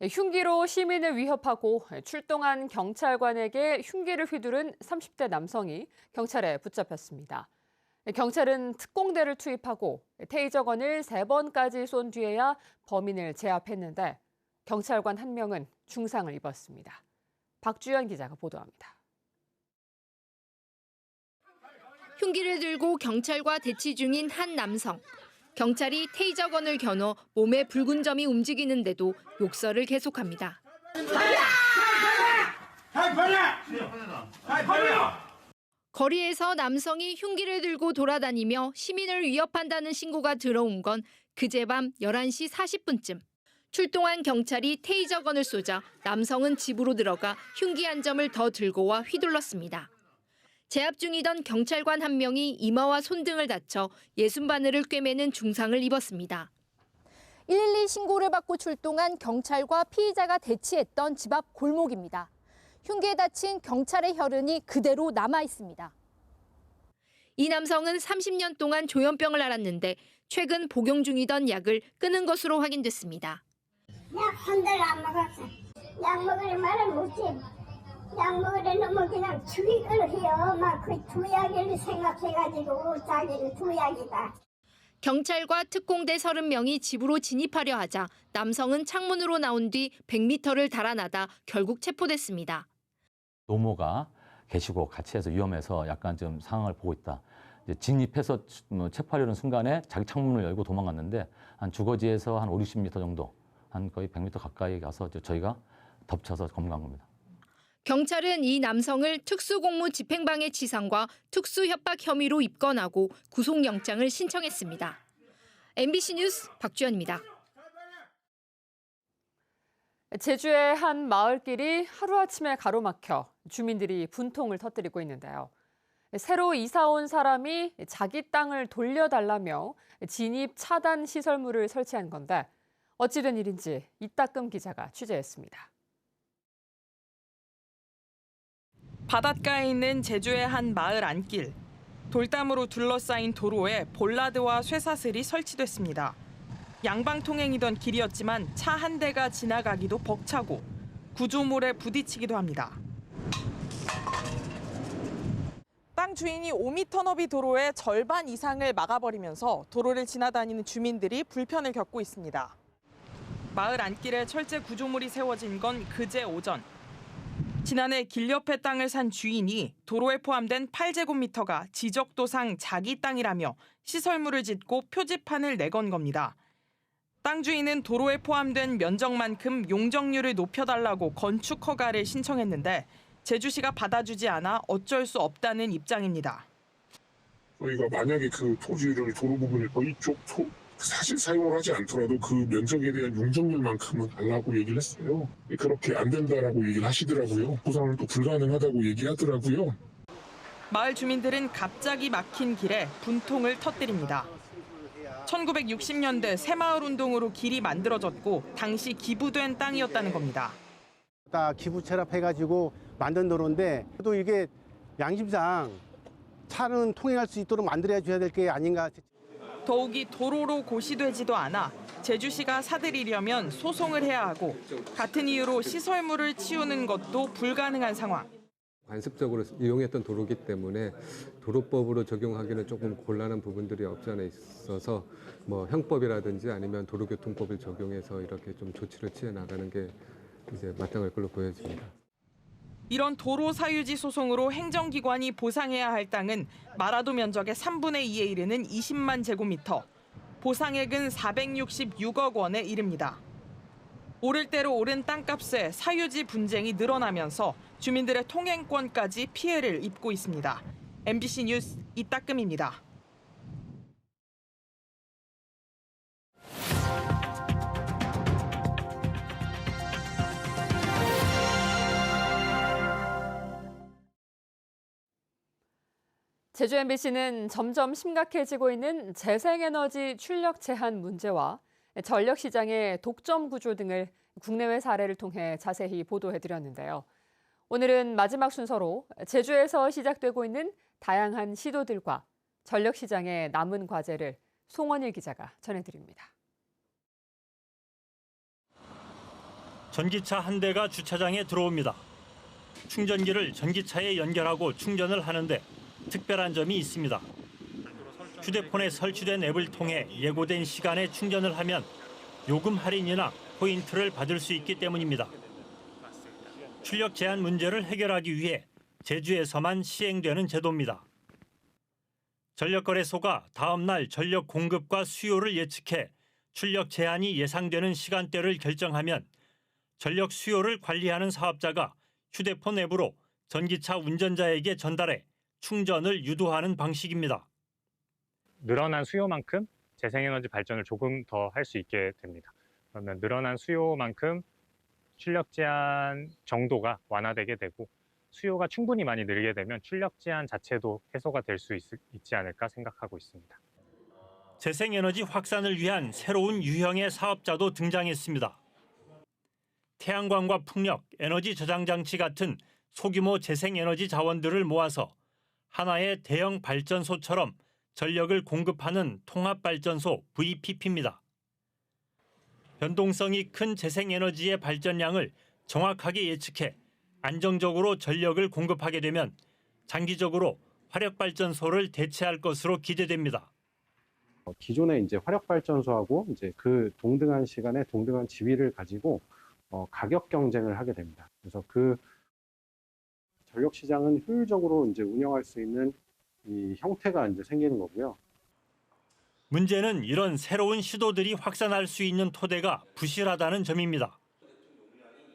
흉기로 시민을 위협하고 출동한 경찰관에게 흉기를 휘두른 30대 남성이 경찰에 붙잡혔습니다. 경찰은 특공대를 투입하고 테이저건을 3번까지 쏜 뒤에야 범인을 제압했는데 경찰관 1명은 중상을 입었습니다. 박주연 기자가 보도합니다. 흉기를 들고 경찰과 대치 중인 한 남성. 경찰이 테이저건을 겨눠 몸에 붉은 점이 움직이는데도 욕설을 계속합니다. 거리에서 남성이 흉기를 들고 돌아다니며 시민을 위협한다는 신고가 들어온 건 그제밤 11시 40분쯤. 출동한 경찰이 테이저건을 쏘자 남성은 집으로 들어가 흉기 한 점을 더 들고 와 휘둘렀습니다. 제압 중이던 경찰관 1명이 이마와 손등을 다쳐 예순바늘을 꿰매는 중상을 입었습니다. 112 신고를 받고 출동한 경찰과 피의자가 대치했던 집 앞 골목입니다. 흉기에 다친 경찰의 혈흔이 그대로 남아 있습니다. 이 남성은 30년 동안 조현병을 앓았는데 최근 복용 중이던 약을 끊은 것으로 확인됐습니다. 약 한 달 안 먹었어. 약 먹으려 말을 못해. 약 먹으려 너무 그냥 죽일 걸 해요. 막 그 두약을 생각해가지고 자기는 두약이다. 경찰과 특공대 30명이 집으로 진입하려 하자 남성은 창문으로 나온 뒤 100m를 달아나다 결국 체포됐습니다. 노모가 계시고 같이 해서 위험해서 약간 좀 상황을 보고 있다. 이제 진입해서 체포하려는 순간에 자기 창문을 열고 도망갔는데 한 주거지에서 한 50, 60m 정도, 한 거의 100m 가까이 가서 저희가 덮쳐서 검거한 겁니다. 경찰은 이 남성을 특수공무 집행방해치상과 특수협박 혐의로 입건하고 구속영장을 신청했습니다. MBC 뉴스 박주연입니다. 제주의 한 마을길이 하루아침에 가로막혀 주민들이 분통을 터뜨리고 있는데요. 새로 이사 온 사람이 자기 땅을 돌려달라며 진입 차단 시설물을 설치한 건데 어찌 된 일인지 이따금 기자가 취재했습니다. 바닷가에 있는 제주의 한 마을 안길. 돌담으로 둘러싸인 도로에 볼라드와 쇠사슬이 설치됐습니다. 양방 통행이던 길이었지만 차 한 대가 지나가기도 벅차고 구조물에 부딪히기도 합니다. 땅 주인이 5m 너비 도로의 절반 이상을 막아버리면서 도로를 지나다니는 주민들이 불편을 겪고 있습니다. 마을 안길에 철제 구조물이 세워진 건 그제 오전. 지난해 길 옆에 땅을 산 주인이 도로에 포함된 8제곱미터가 지적도상 자기 땅이라며 시설물을 짓고 표지판을 내건 겁니다. 땅 주인은 도로에 포함된 면적만큼 용적률을 높여달라고 건축 허가를 신청했는데 제주시가 받아주지 않아 어쩔 수 없다는 입장입니다. 저희가 만약에 그 토지를 도로 부분을 이쪽 사실 사용을 하지 않더라도 그 면적에 대한 용적률만큼은 달라고 얘기를 했어요. 그렇게 안 된다라고 얘기를 하시더라고요. 보상은 또 불가능하다고 얘기하더라고요. 마을 주민들은 갑자기 막힌 길에 분통을 터뜨립니다. 1960년대 새마을 운동으로 길이 만들어졌고 당시 기부된 땅이었다는 겁니다. 다 기부 체납해가지고 만든 도로인데 또 이게 양심상 차는 통행할 수 있도록 만들어 줘야 될 게 아닌가. 더욱이 도로로 고시되지도 않아 제주시가 사들이려면 소송을 해야 하고 같은 이유로 시설물을 치우는 것도 불가능한 상황. 관습적으로 이용했던 도로기 때문에 도로법으로 적용하기는 조금 곤란한 부분들이 없지 않아 있어서 뭐 형법이라든지 아니면 도로교통법을 적용해서 이렇게 좀 조치를 취해 나가는 게 이제 마땅할 걸로 보여집니다. 이런 도로 사유지 소송으로 행정기관이 보상해야 할 땅은 마라도 면적의 3분의 2에 이르는 20만 제곱미터, 보상액은 466억 원에 이릅니다. 오를 대로 오른 땅값에 사유지 분쟁이 늘어나면서 주민들의 통행권까지 피해를 입고 있습니다. MBC 뉴스 이따금입니다. 제주 MBC는 점점 심각해지고 있는 재생에너지 출력 제한 문제와 전력 시장의 독점 구조 등을 국내외 사례를 통해 자세히 보도해드렸는데요. 오늘은 마지막 순서로 제주에서 시작되고 있는 다양한 시도들과 전력 시장의 남은 과제를 송원일 기자가 전해드립니다. 전기차 한 대가 주차장에 들어옵니다. 충전기를 전기차에 연결하고 충전을 하는데 특별한 점이 있습니다. 휴대폰에 설치된 앱을 통해 예고된 시간에 충전을 하면 요금 할인이나 포인트를 받을 수 있기 때문입니다. 출력 제한 문제를 해결하기 위해 제주에서만 시행되는 제도입니다. 전력거래소가 다음 날 전력 공급과 수요를 예측해 출력 제한이 예상되는 시간대를 결정하면 전력 수요를 관리하는 사업자가 휴대폰 앱으로 전기차 운전자에게 전달해 충전을 유도하는 방식입니다. 늘어난 수요만큼 재생에너지 발전을 조금 더 할 수 있게 됩니다. 그러면 늘어난 수요만큼 출력 제한 정도가 완화되게 되고 수요가 충분히 많이 늘게 되면 출력 제한 자체도 해소가 될 수 있지 않을까 생각하고 있습니다. 재생에너지 확산을 위한 새로운 유형의 사업자도 등장했습니다. 태양광과 풍력, 에너지 저장 장치 같은 소규모 재생에너지 자원들을 모아서 하나의 대형 발전소처럼 전력을 공급하는 통합발전소 VPP입니다. 변동성이 큰 재생에너지의 발전량을 정확하게 예측해 안정적으로 전력을 공급하게 되면 장기적으로 화력발전소를 대체할 것으로 기대됩니다. 기존의 이제 화력발전소하고 이제 그 동등한 시간에 동등한 지위를 가지고 가격 경쟁을 하게 됩니다. 그래서 그 전력 시장은 효율적으로 이제 운영할 수 있는 이 형태가 이제 생기는 거고요. 문제는 이런 새로운 시도들이 확산할 수 있는 토대가 부실하다는 점입니다.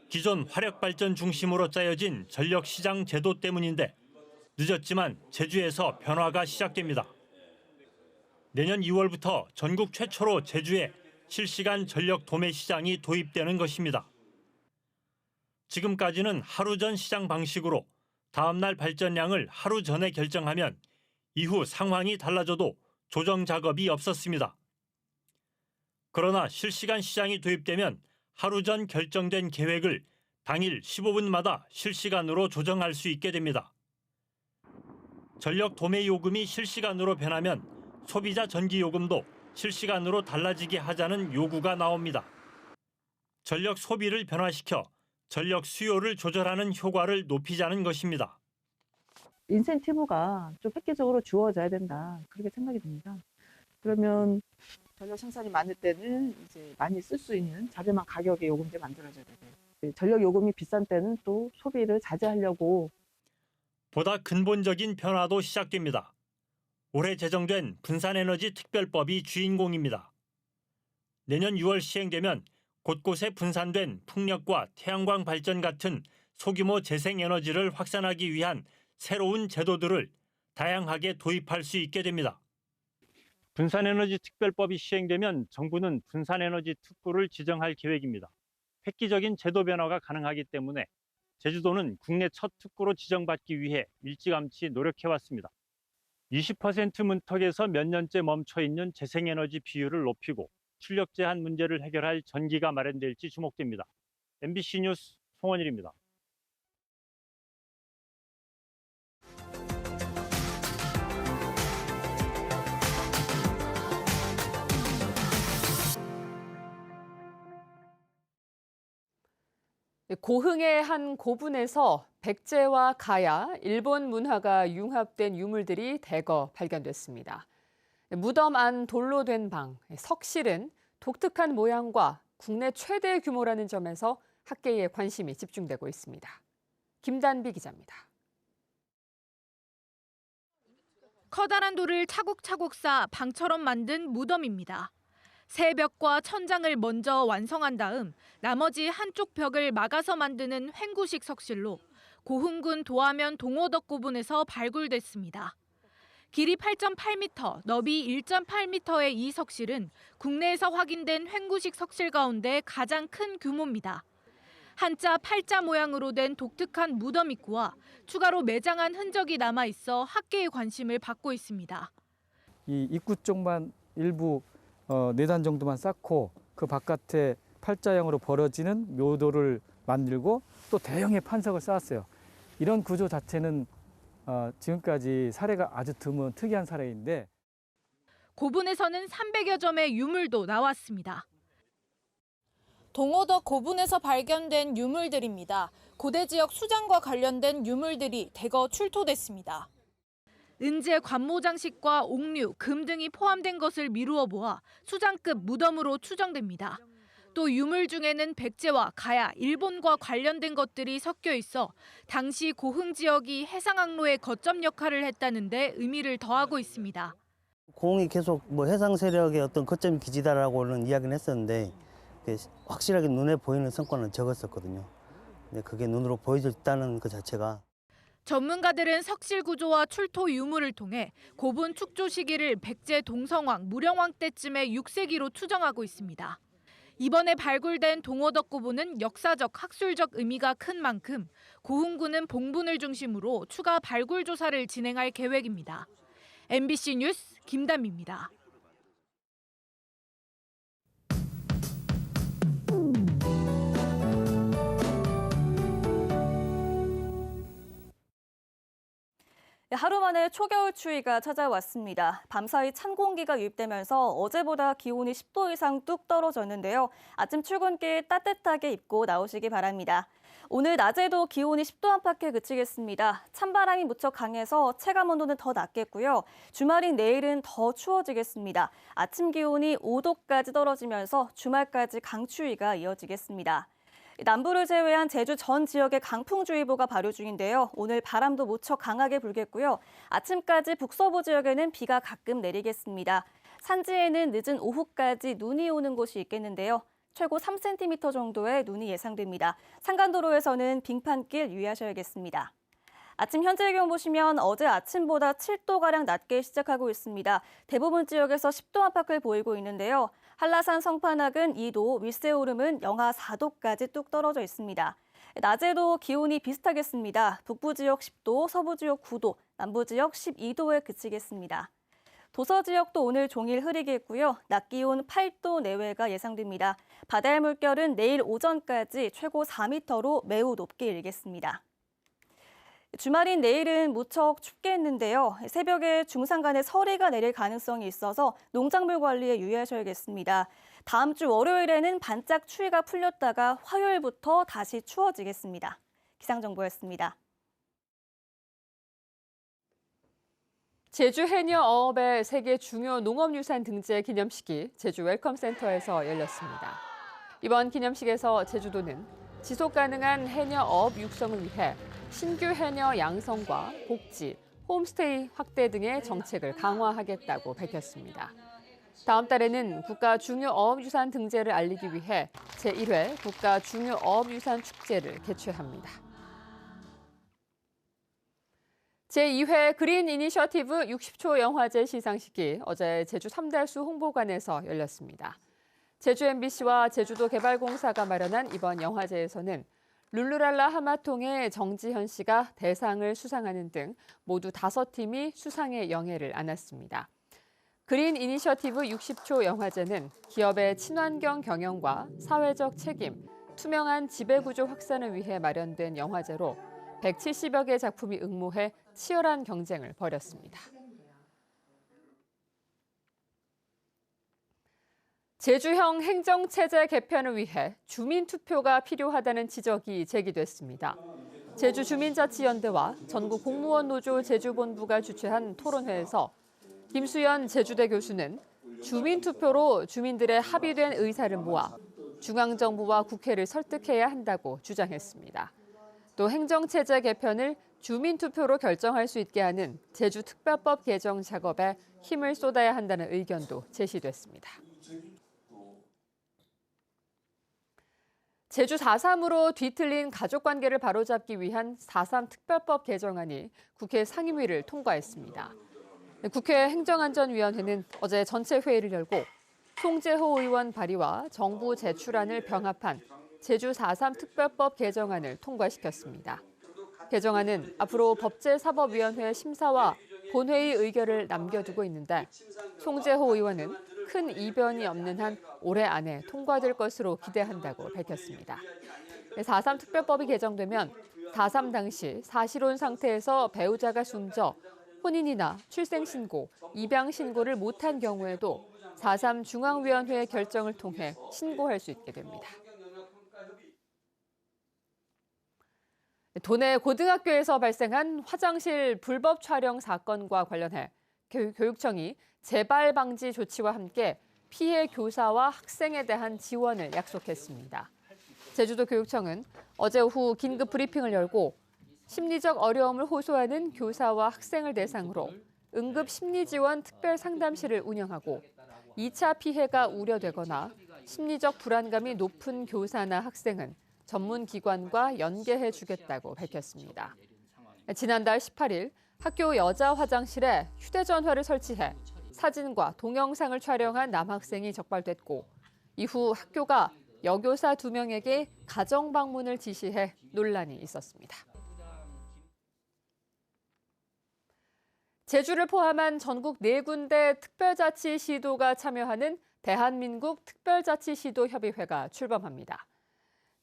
기존 화력발전 중심으로 짜여진 전력시장 제도 때문인데 늦었지만 제주에서 변화가 시작됩니다. 내년 2월부터 전국 최초로 제주에 실시간 전력 도매 시장이 도입되는 것입니다. 지금까지는 하루 전 시장 방식으로 다음 날 발전량을 하루 전에 결정하면 이후 상황이 달라져도 조정 작업이 없었습니다. 그러나 실시간 시장이 도입되면 하루 전 결정된 계획을 당일 15분마다 실시간으로 조정할 수 있게 됩니다. 전력 도매 요금이 실시간으로 변하면 소비자 전기 요금도 실시간으로 달라지게 하자는 요구가 나옵니다. 전력 소비를 변화시켜 전력 수요를 조절하는 효과를 높이자는 것입니다. 인센티브가 좀 획기적으로 주어져야 된다. 그렇게 생각이 듭니다. 그러면 전력 생산이 많을 때는 이제 많이 쓸 수 있는 저렴한 가격의 요금제 만들어줘야 되고, 전력 요금이 비싼 때는 또 소비를 자제하려고. 보다 근본적인 변화도 시작됩니다. 올해 제정된 분산에너지 특별법이 주인공입니다. 내년 6월 시행되면 곳곳에 분산된 풍력과 태양광 발전 같은 소규모 재생에너지를 확산하기 위한 새로운 제도들을 다양하게 도입할 수 있게 됩니다. 분산에너지 특별법이 시행되면 정부는 분산에너지 특구를 지정할 계획입니다. 획기적인 제도 변화가 가능하기 때문에 제주도는 국내 첫 특구로 지정받기 위해 일찌감치 노력해왔습니다. 20% 문턱에서 몇 년째 멈춰 있는 재생에너지 비율을 높이고 출력 제한 문제를 해결할 전기가 마련될지 주목됩니다. MBC 뉴스 송원일입니다. 고흥의 한 고분에서 백제와 가야, 일본 문화가 융합된 유물들이 대거 발견됐습니다. 무덤 안 돌로 된 방, 석실은 독특한 모양과 국내 최대 규모라는 점에서 학계의 관심이 집중되고 있습니다. 김단비 기자입니다. 커다란 돌을 차곡차곡 쌓아 방처럼 만든 무덤입니다. 새 벽과 천장을 먼저 완성한 다음 나머지 한쪽 벽을 막아서 만드는 횡구식 석실로 고흥군 도하면 동호덕 고분에서 발굴됐습니다. 길이 8.8m, 너비 1.8m의 이 석실은 국내에서 확인된 횡구식 석실 가운데 가장 큰 규모입니다. 한자, 팔자 모양으로 된 독특한 무덤 입구와 추가로 매장한 흔적이 남아있어 학계의 관심을 받고 있습니다. 이 입구 쪽만 일부 4단 정도만 쌓고 그 바깥에 팔자형으로 벌어지는 묘도를 만들고 또 대형의 판석을 쌓았어요. 이런 구조 자체는 지금까지 사례가 아주 드문 특이한 사례인데 고분에서는 300여 점의 유물도 나왔습니다. 동호덕 고분에서 발견된 유물들입니다. 고대 지역 수장과 관련된 유물들이 대거 출토됐습니다. 은재 관모 장식과 옥류, 금 등이 포함된 것을 미루어 보아 수장급 무덤으로 추정됩니다. 또 유물 중에는 백제와 가야, 일본과 관련된 것들이 섞여 있어 당시 고흥 지역이 해상항로의 거점 역할을 했다는 데 의미를 더하고 있습니다. 고흥이 계속 해상 세력의 어떤 거점 기지다라고는 이야기는 했었는데 확실하게 눈에 보이는 성과는 적었었거든요. 근데 그게 눈으로 보여졌다는 것 자체가 전문가들은 석실 구조와 출토 유물을 통해 고분 축조 시기를 백제 동성왕, 무령왕 때쯤의 6세기로 추정하고 있습니다. 이번에 발굴된 동호덕 고분은 역사적, 학술적 의미가 큰 만큼 고흥군은 봉분을 중심으로 추가 발굴 조사를 진행할 계획입니다. MBC 뉴스 김담입니다. 하루 만에 초겨울 추위가 찾아왔습니다. 밤사이 찬 공기가 유입되면서 어제보다 기온이 10도 이상 뚝 떨어졌는데요. 아침 출근길 따뜻하게 입고 나오시기 바랍니다. 오늘 낮에도 기온이 10도 안팎에 그치겠습니다. 찬바람이 무척 강해서 체감 온도는 더 낮겠고요. 주말인 내일은 더 추워지겠습니다. 아침 기온이 5도까지 떨어지면서 주말까지 강추위가 이어지겠습니다. 남부를 제외한 제주 전 지역에 강풍주의보가 발효 중인데요. 오늘 바람도 무척 강하게 불겠고요. 아침까지 북서부 지역에는 비가 가끔 내리겠습니다. 산지에는 늦은 오후까지 눈이 오는 곳이 있겠는데요. 최고 3cm 정도의 눈이 예상됩니다. 산간도로에서는 빙판길 유의하셔야겠습니다. 아침 현재 기온 보시면 어제 아침보다 7도가량 낮게 시작하고 있습니다. 대부분 지역에서 10도 안팎을 보이고 있는데요. 한라산 성판악은 2도, 윗세오름은 영하 4도까지 뚝 떨어져 있습니다. 낮에도 기온이 비슷하겠습니다. 북부 지역 10도, 서부 지역 9도, 남부 지역 12도에 그치겠습니다. 도서 지역도 오늘 종일 흐리겠고요. 낮 기온 8도 내외가 예상됩니다. 바다의 물결은 내일 오전까지 최고 4m로 매우 높게 일겠습니다. 주말인 내일은 무척 춥겠는데요. 새벽에 중산간에 서리가 내릴 가능성이 있어서 농작물 관리에 유의하셔야겠습니다. 다음 주 월요일에는 반짝 추위가 풀렸다가 화요일부터 다시 추워지겠습니다. 기상정보였습니다. 제주 해녀 어업의 세계 중요 농업유산 등재 기념식이 제주 웰컴센터에서 열렸습니다. 이번 기념식에서 제주도는 지속 가능한 해녀 어업 육성을 위해 신규 해녀 양성과 복지, 홈스테이 확대 등의 정책을 강화하겠다고 밝혔습니다. 다음 달에는 국가 중요 어업유산 등재를 알리기 위해 제1회 국가 중요 어업유산 축제를 개최합니다. 제2회 그린 이니셔티브 60초 영화제 시상식이 어제 제주 삼달수 홍보관에서 열렸습니다. 제주 MBC와 제주도 개발공사가 마련한 이번 영화제에서는 룰루랄라 하마통의 정지현 씨가 대상을 수상하는 등 모두 5팀이 수상의 영예를 안았습니다. 그린 이니셔티브 60초 영화제는 기업의 친환경 경영과 사회적 책임, 투명한 지배구조 확산을 위해 마련된 영화제로 170여 개 작품이 응모해 치열한 경쟁을 벌였습니다. 제주형 행정체제 개편을 위해 주민투표가 필요하다는 지적이 제기됐습니다. 제주주민자치연대와 전국공무원노조 제주본부가 주최한 토론회에서 김수연 제주대 교수는 주민투표로 주민들의 합의된 의사를 모아 중앙정부와 국회를 설득해야 한다고 주장했습니다. 또 행정체제 개편을 주민투표로 결정할 수 있게 하는 제주특별법 개정 작업에 힘을 쏟아야 한다는 의견도 제시됐습니다. 제주 4.3으로 뒤틀린 가족관계를 바로잡기 위한 4.3 특별법 개정안이 국회 상임위를 통과했습니다. 국회 행정안전위원회는 어제 전체 회의를 열고 송재호 의원 발의와 정부 제출안을 병합한 제주 4.3 특별법 개정안을 통과시켰습니다. 개정안은 앞으로 법제사법위원회 심사와 본회의 의결을 남겨두고 있는데 송재호 의원은 큰 이변이 없는 한 올해 안에 통과될 것으로 기대한다고 밝혔습니다. 4.3 특별법이 개정되면 4.3 당시 사실혼 상태에서 배우자가 숨져 혼인이나 출생신고, 입양신고를 못한 경우에도 4.3 중앙위원회의 결정을 통해 신고할 수 있게 됩니다. 도내 고등학교에서 발생한 화장실 불법 촬영 사건과 관련해 교육청이 재발 방지 조치와 함께 피해 교사와 학생에 대한 지원을 약속했습니다. 제주도교육청은 어제 오후 긴급 브리핑을 열고 심리적 어려움을 호소하는 교사와 학생을 대상으로 응급 심리지원 특별상담실을 운영하고 2차 피해가 우려되거나 심리적 불안감이 높은 교사나 학생은 전문 기관과 연계해 주겠다고 밝혔습니다. 지난달 18일 학교 여자 화장실에 휴대전화를 설치해 사진과 동영상을 촬영한 남학생이 적발됐고 이후 학교가 여교사 2명에게 가정 방문을 지시해 논란이 있었습니다. 제주를 포함한 전국 4군데 특별자치시도가 참여하는 대한민국 특별자치시도협의회가 출범합니다.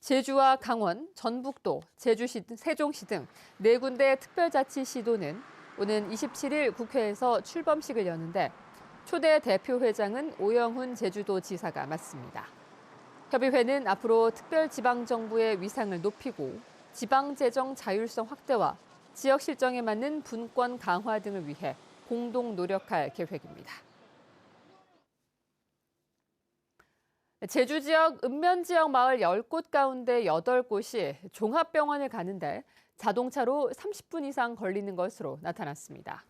제주와 강원, 전북도, 제주시, 세종시 등 4군데 특별자치시도는 오는 27일 국회에서 출범식을 여는데 초대 대표회장은 오영훈 제주도지사가 맡습니다. 협의회는 앞으로 특별지방정부의 위상을 높이고 지방재정 자율성 확대와 지역 실정에 맞는 분권 강화 등을 위해 공동 노력할 계획입니다. 제주 지역 읍면 지역 마을 10곳 가운데 8곳이 종합병원을 가는데 자동차로 30분 이상 걸리는 것으로 나타났습니다.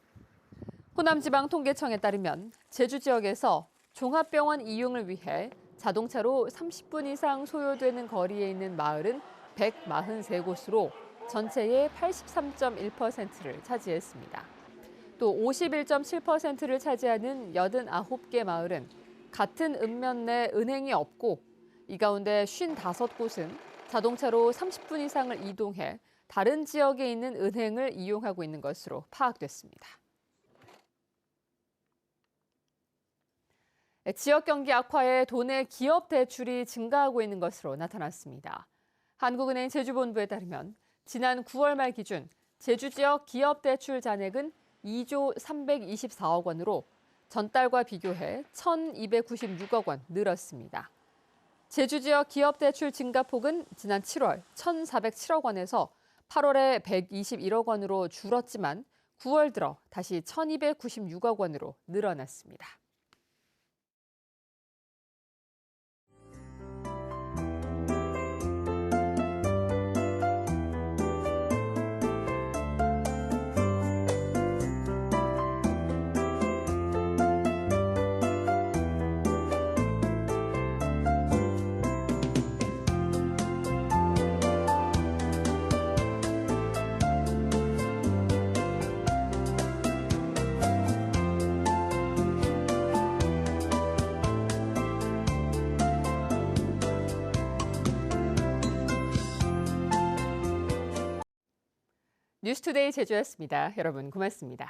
호남지방통계청에 따르면 제주 지역에서 종합병원 이용을 위해 자동차로 30분 이상 소요되는 거리에 있는 마을은 143곳으로 전체의 83.1%를 차지했습니다. 또 51.7%를 차지하는 89개 마을은 같은 읍면 내 은행이 없고 이 가운데 55곳은 자동차로 30분 이상을 이동해 다른 지역에 있는 은행을 이용하고 있는 것으로 파악됐습니다. 지역 경기 악화에 도내 기업 대출이 증가하고 있는 것으로 나타났습니다. 한국은행 제주본부에 따르면 지난 9월 말 기준 제주 지역 기업 대출 잔액은 2조 324억 원으로 전달과 비교해 1,296억 원 늘었습니다. 제주 지역 기업 대출 증가폭은 지난 7월 1,407억 원에서 8월에 121억 원으로 줄었지만 9월 들어 다시 1,296억 원으로 늘어났습니다. 뉴스투데이 제주였습니다. 여러분 고맙습니다.